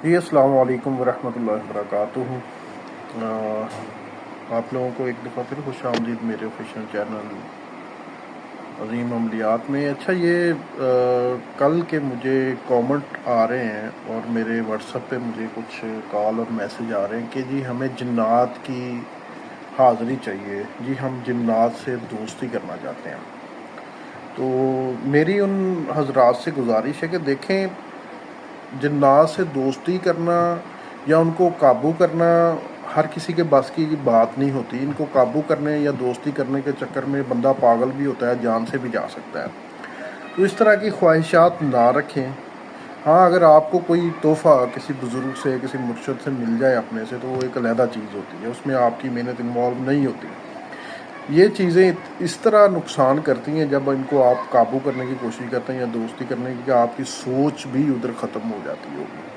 جی السلام علیکم ورحمۃ اللہ وبرکاتہ۔ آپ لوگوں کو ایک دفعہ پھر خوش آمدید میرے آفیشیل چینل عظیم عملیات میں۔ اچھا، یہ کل کے مجھے کامنٹ آ رہے ہیں اور میرے واٹس ایپ پہ مجھے کچھ کال اور میسج آ رہے ہیں کہ جی ہمیں جنات کی حاضری چاہیے، جی ہم جنات سے دوستی کرنا چاہتے ہیں۔ تو میری ان حضرات سے گزارش ہے کہ دیکھیں، جنات سے دوستی کرنا یا ان کو قابو کرنا ہر کسی کے بس کی بات نہیں ہوتی۔ ان کو قابو کرنے یا دوستی کرنے کے چکر میں بندہ پاگل بھی ہوتا ہے، جان سے بھی جا سکتا ہے۔ تو اس طرح کی خواہشات نہ رکھیں۔ ہاں، اگر آپ کو کوئی تحفہ کسی بزرگ سے، کسی مرشد سے مل جائے اپنے سے، تو وہ ایک علیحدہ چیز ہوتی ہے، اس میں آپ کی محنت انوالو نہیں ہوتی۔ یہ چیزیں اس طرح نقصان کرتی ہیں جب ان کو آپ قابو کرنے کی کوشش کرتے ہیں یا دوستی کرنے کی، کہ آپ کی سوچ بھی ادھر ختم ہو جاتی ہوگی۔